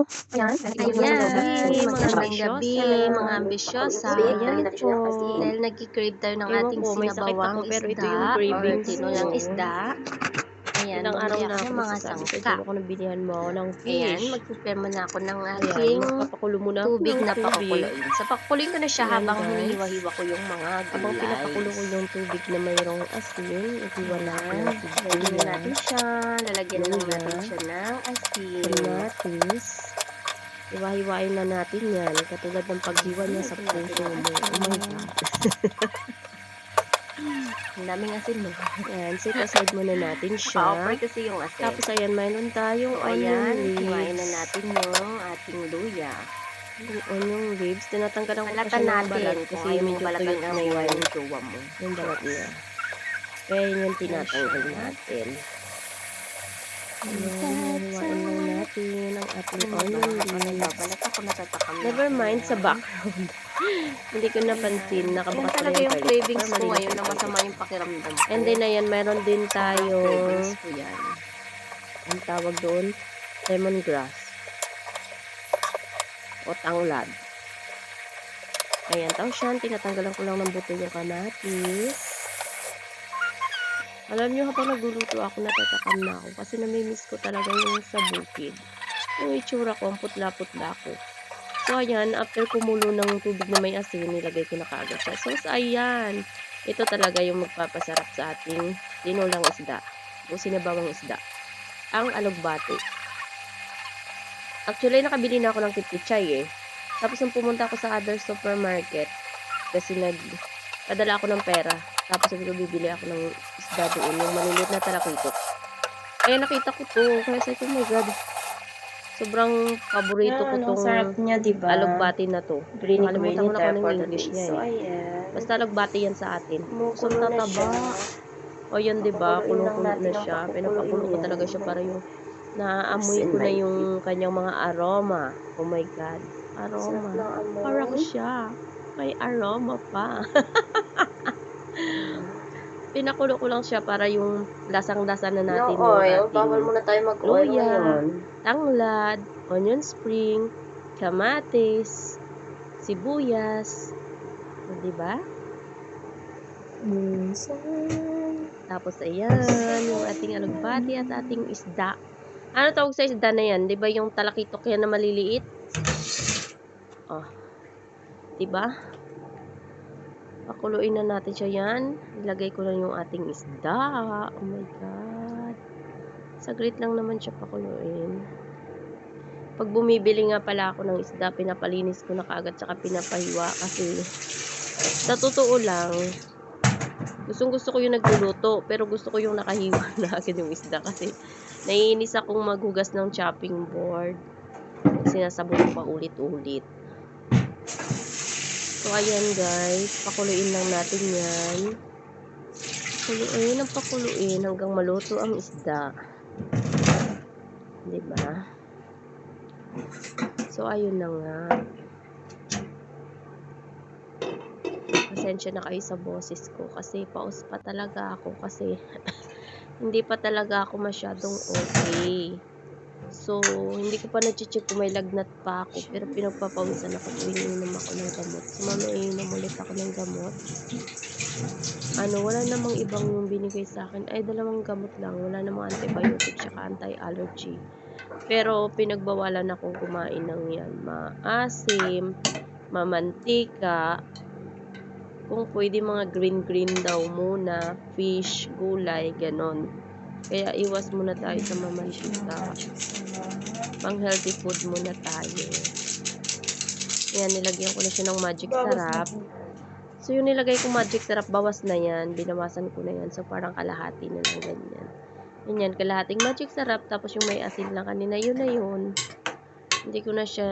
Ayan, Magandang gabi, mga ambisyosa. Ayan po. Dahil nagki-crave tayo ng Ewan ating ko, may sakit sinabawang ako pero ito isda yung or cravings tinulang ko. isda. Ayan, Ilang araw bumili na ako ako ng mga nagsasabi sa'yo, sangka. gawa ko ng bilihan mo ako ng Ayan, fish. mag-prepare muna ako ng Ayan, aking magpapakulo muna ako tubig ng na tubig. pakukuloyin. Sa pakukuloyin ko na siya Ayan, habang guys. hinihiwa-hiwa ko yung mga Habang pinapakulo gulays. ko yung tubig na mayroong asin, naghiwala ko ng Ready na natin sibuyas, siya. Lalagyan lang luya, natin siya ng asin. kamatis. Hiwa-hiwain na natin yan, katulad ng paghiwa niya sa puso mo. Oh my God. Ang daming asin mo. Ayan, set aside muna natin Pa-offer siya. kasi yung asin. Tapos ayan, mayroon tayong So, onion ayan, hiwain na leaves. natin yung ating luya. Yung onion leaves, tinatanggalan ko pa Balatan siya ng natin balat kung kasi ayaw mo medyo balatan tuyot ang na hiwain ng jowa mo. yung balat niya. Kaya yun yung tinatanggal natin. Ayan, hiwain lang natin ang ating onion leaves. Balat ako natatakam na. Never mind sa background. Hindi ko napansin, Yan nakabukas pa talaga rin yung yung cravings para ko malinis ngayon yung na toilet. masama yung pakiramdam ko. And then ayan, mayroon din tayong, cravings ko yan. ang tawag doon, lemongrass. O tanglad. Ayan, tapos yan, tinatanggalan ko lang ng buto yung kamatis. Alam nyo, habang nagluluto ako, natatakam na ako. Kasi namimiss ko talaga yung sa bukid. Yung itsura ko, ang putla-putla ko. So, ayan, after kumulo ng tubig na may asin, nilagay ko na kaagad siya. So, ayan. Ito talaga yung magpapasarap sa ating tinulang isda. O sinabawang isda. Ang alugbati. Actually, nakabili na ako ng kitpichay eh. Tapos, nung pumunta ako sa other supermarket, kasi padala ako ng pera. Tapos, sabi ko, bibili ako ng isda doon, yung maliliit na talakitok. Kaya nakita ko to. Kaya sabi ko, oh my God. Sobrang paborito ko tong sarap niya, diba? alugbati na to. Nakalimutan ko na kung anong English niya So, eh. ayan. Basta alugbati yan sa atin. So, Kumukulo na tataba. siya. O yan, diba? Papakuluin lang Kulong-kulo natin na ang siya. pakukuluin Pinapakulo ko yan. talaga siya para yung naaamoy As in ko na my yung kanyang mga aroma. Oh my God. Sarap Aroma. ng amoy. Parang siya. May aroma pa. Pinakulo ko lang siya para yung lasang-lasa na natin No yung oil. ating Bawal muna tayo mag-oil luya, ngayon. tanglad, onion spring, kamatis, sibuyas. O, diba? Tapos, ayan, yung ating alugbati at ating isda. Ano tawag sa isda na yan? Diba yung talakitok yan na maliliit? Oh. Diba? Pakuluin na natin siya yan. Ilagay ko na yung ating isda. Oh my God. Saglit lang naman siya pakuluin. Pag bumibili nga pala ako ng isda, pinapalinis ko na kaagad tsaka pinapahiwa kasi sa totoo lang, gustong-gusto ko yung nagluluto, pero gusto ko yung nakahiwa na agad yung isda kasi naiinis akong maghugas ng chopping board. Sinasabon ko pa ulit-ulit. So, ayan guys, pakuluin lang natin yan. Pakuluin ang pakuluin hanggang maluto ang isda. Diba? So, ayun na nga. Pasensya na kayo sa boses ko kasi paus pa talaga ako kasi hindi pa talaga ako masyadong okay. So, hindi ko pa na-check kung may lagnat pa ako pero pinagpapawisan ako tuwing inom ako ng gamot. So, mamaya inom ulit ako ng gamot. Wala namang ibang yung binigay sa akin. Ay, dalawang gamot lang. Wala namang antibiotic tsaka anti-allergy. Pero, pinagbawalan akong kumain ng yan. Maasim, mamantika, kung pwede mga green daw muna, fish, gulay, ganon. Kaya iwas muna tayo sa mamantika. Pang healthy food muna tayo. Ayan, nilagyan ko na siya ng magic sarap. So, yung nilagay ko magic sarap, bawas na yan. Binawasan ko na yan. So, parang kalahati na lang ganyan. Ganyan, kalahating magic sarap. Tapos yung may asin lang kanina, yun na yun. Hindi ko na siya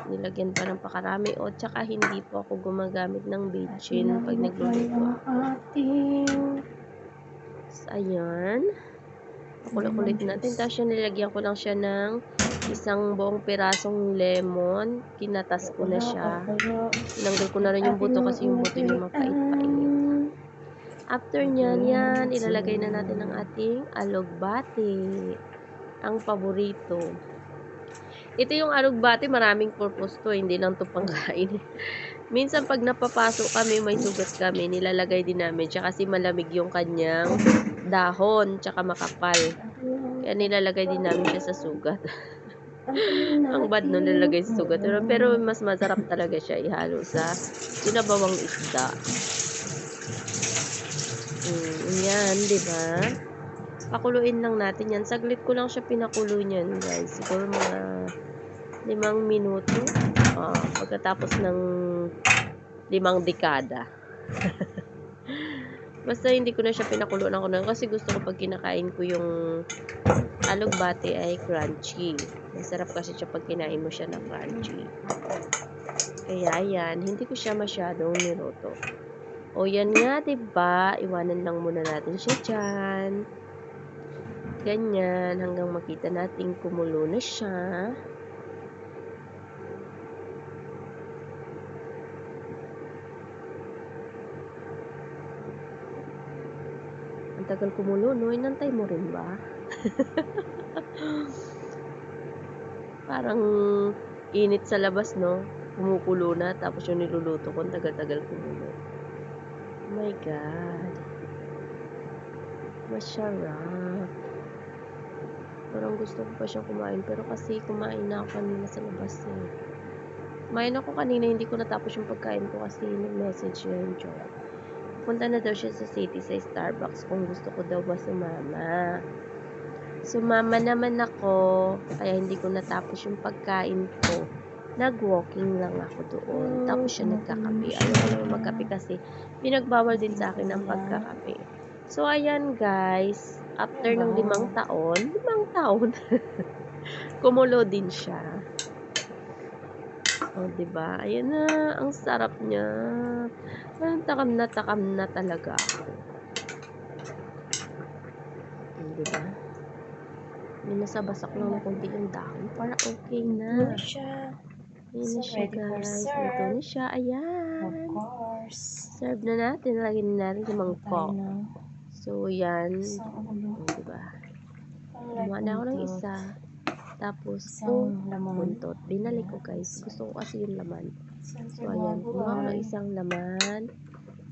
nilagyan pa ng pakarami. O, tsaka hindi po ako gumagamit ng bechin pag nagluluto ako. So, ayan. Pakulit natin. Tapos yung nilagyan ko lang siya ng isang buong pirasong lemon. Kinatas ko na siya. Tinanggal ko na rin yung buto kasi yung buto niya mapait-pait. After nyan, yan, ilalagay na natin ang ating alugbati. Ang paborito. Ito yung alugbati, maraming purpose to, hindi lang to pangkain. Minsan pag napapasok kami, may sugat kami, nilalagay din namin siya kasi malamig yung kanyang dahon, tsaka makapal. Kaya nilalagay din namin siya sa sugat. Ang bad nun nilalagay sa sugat. Pero mas masarap talaga siya ihalo sa sinabawang isda. Yan, di ba? Pakuluin lang natin yan. Saglit ko lang siya pinakulo niyan, guys. Siguro mga 5 minuto. Pagkatapos ng 5 dekada. Basta hindi ko na siya pinakulo na ko na kasi gusto ko pag kinakain ko yung alugbati ay crunchy. Masarap kasi siya pag kinain mo siya na crunchy. Kaya yan, hindi ko siya masyadong niluto. O yan nga, diba? Iwanan lang muna natin siya dyan. Ganyan, hanggang makita natin kumulo na siya. Ang tagal kumulo, no? Inantay mo rin ba? Parang init sa labas, no? Kumukulo na, tapos yung niluluto ko, tagal-tagal kumulo. Oh my God. Masarap. Parang gusto ko pa siyang kumain, pero kasi kumain na ako kanina sa labas eh. Kumain ako kanina, hindi ko natapos yung pagkain ko kasi nag-message na yung Joy. Punta na daw siya sa city sa Starbucks kung gusto ko daw ba sumama. Sumama naman ako, kaya hindi ko natapos yung pagkain ko. Nag-walking lang ako doon. Tapos siya nagkakape. Ayaw ko naman magkape kasi pinagbawal din sa akin ang pagkakape. So, ayan guys. After ng 5 taon, kumulo din siya. O, diba? Ayan na. Ang sarap niya. Takam na talaga ako. Diba? May nasa basak lang na konti yung dahon para okay na. Ayan na siya, guys. Luto na siya. Ayan. Of course. Serve na natin. Lagyan natin sa mangkok. So, yan. Diba? Kumuha na ako ng isa. Tapos, buntot. Binalik ko, guys. Gusto ko kasi yung laman. So, ayan. Kumuha ako ng isang laman.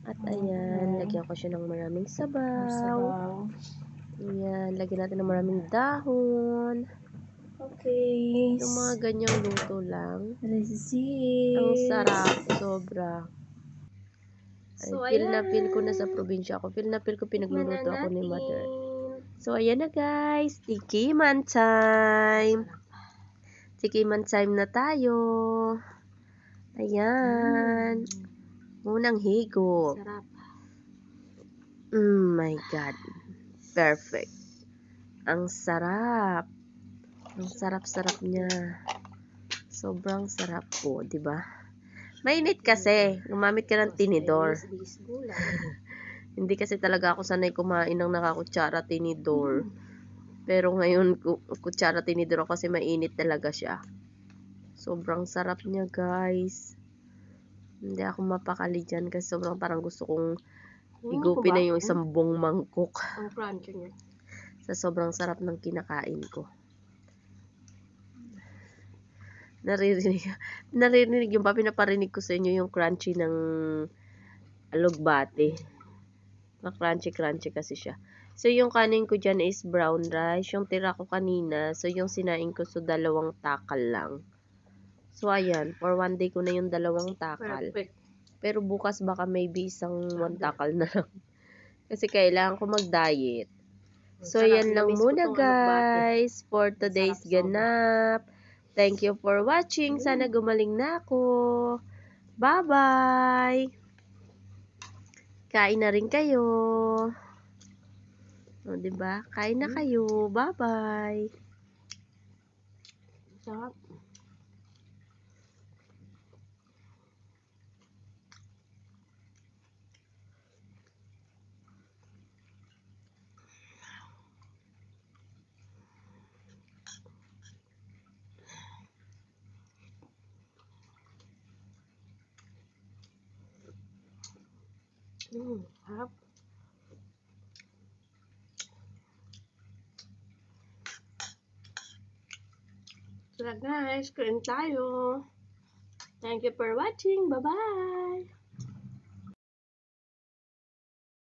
At ayan. Lagyan ko siya ng maraming sabaw. Ayan. Lagyan natin ng maraming dahon. Okay. Yung mga ganyang luto lang. This is it. Ang sarap. Sobra. So, Feel na feel ko na sa probinsya ako. Feel na feel ko pinagluluto ako ni mother. So, ayan na guys. Tikiman time. Tikiman time na tayo. Ayan. Unang higo. Sarap. My God. Perfect. Ang sarap. Ang sarap-sarap niya. Sobrang sarap po, di ba? Mainit kasi. Gumamit ka ng tinidor. Hindi kasi talaga ako sanay kumain ng nakakutsara tinidor. Pero ngayon, kutsara tinidor ako kasi mainit talaga siya. Sobrang sarap niya, guys. Hindi ako mapakali dyan kasi sobrang parang gusto kong higupin na yung isang buong mangkok. Ang crunchy niya. Sa sobrang sarap ng kinakain ko. Naririnig yung pinaparinig ko sa inyo yung crunchy ng alugbati. Ma-crunchy kasi siya. So, yung kanin ko dyan is brown rice. Yung tira ko kanina, so yung sinain ko, so 2 takal lang. So, ayan. For 1 day ko na yung 2 takal. Perfect. Pero bukas baka maybe isang 1 takal na lang. Kasi kailangan ko mag-diet. So, yan lang muna guys for today's ganap. Thank you for watching. Sana gumaling na ako. Bye-bye! Kain na rin kayo. O, diba? Kain na kayo. Bye-bye! Sarap. Sarap. Tara guys, kain tayo. Thank you for watching. Bye-bye!